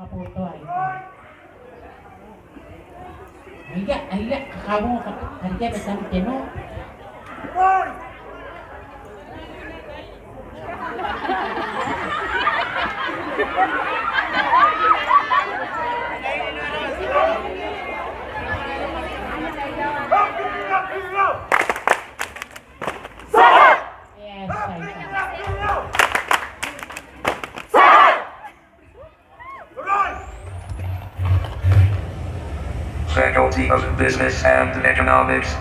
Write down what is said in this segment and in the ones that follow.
kaputo ay. Ay, kamu kerja bersama Tino. Faculty of Business and Economics.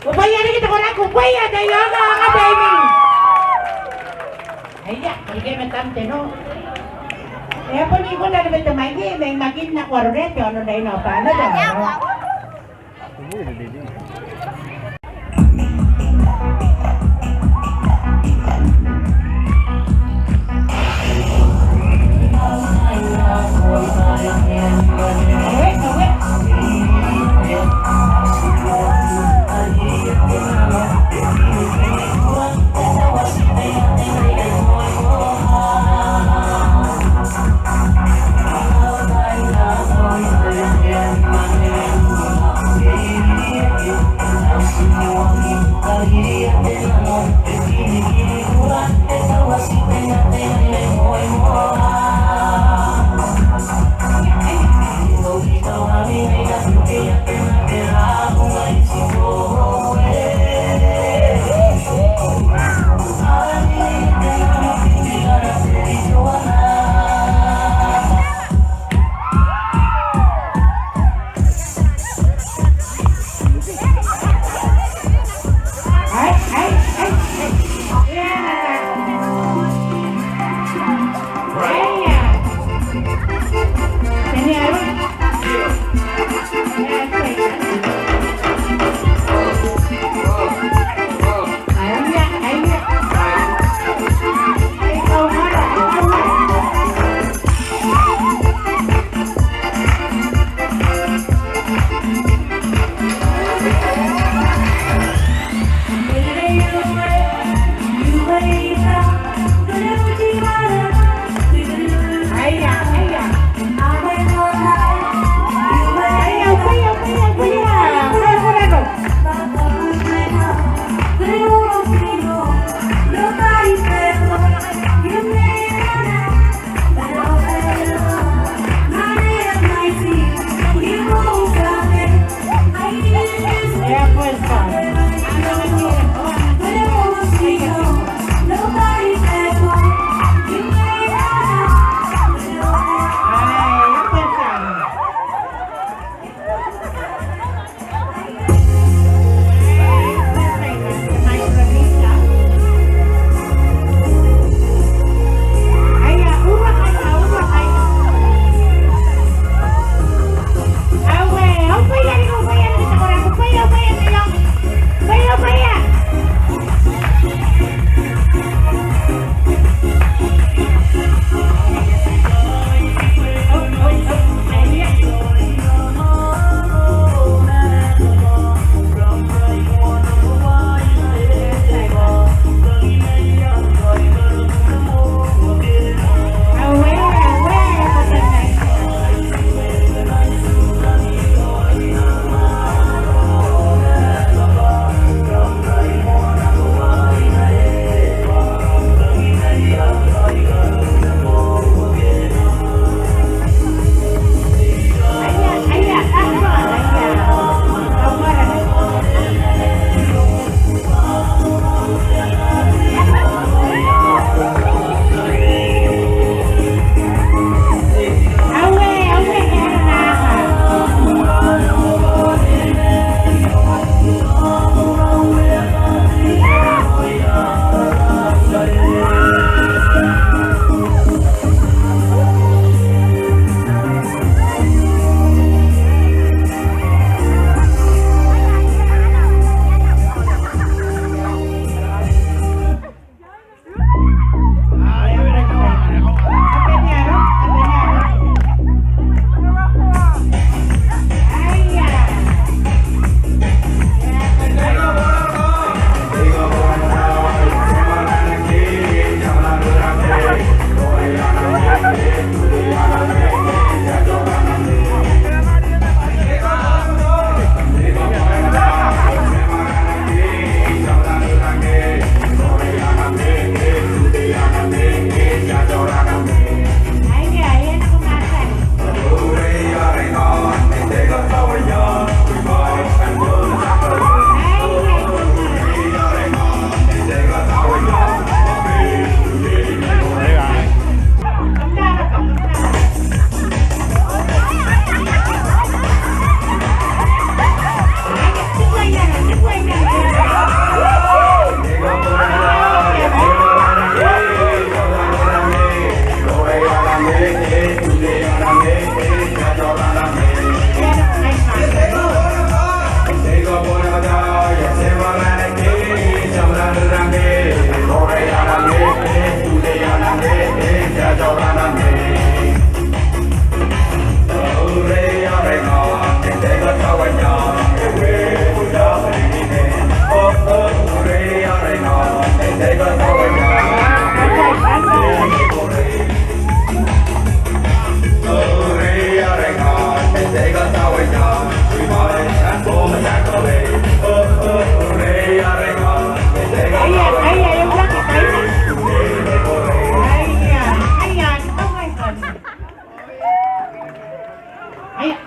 Upaya na kita kurang upaya tayo mga baby. Ayan, pergi mentam teno. Ya pun ibu na naman tumagi, may magin na kwarret, ano na yun, paano daw? Yeah.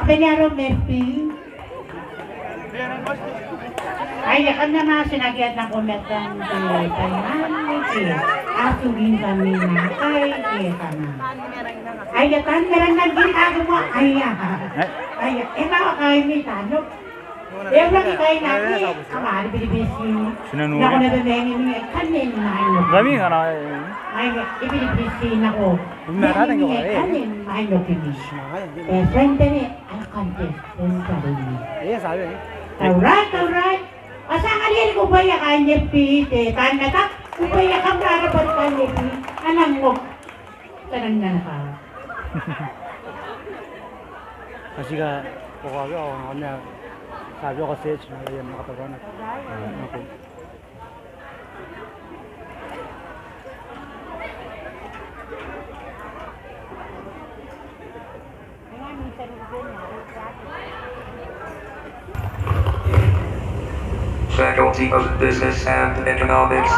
Benyaro Mepi. Ay, yakan na mga sinagiat ng kumetang Taiman, Mepi. Asugin kami na kay kita na. Ay, yakan meron na ginagawa. Ay, bawa kayo ni Tanok. lagi kayo natin. Kamari, Pilipisin. Sinanuri. Naku na bumengin niya. Kanin na ano. Gami nga na. Ay, ipilipisin ako. Umarating ko kayo. Kanin, mahalo kini. Frente ni, ang contest. Frente ni. Sabi. Alright. Asa ka rin ko ba ya kanya pite? Tanda ka? Kung ba ya kang karapat kanya pite? Anang mo? Tanang na ka. Kasi ka, pukawag ako kanya. Sabi ko kasi, yan nakatawa na. Okay. Faculty of Business and Economics.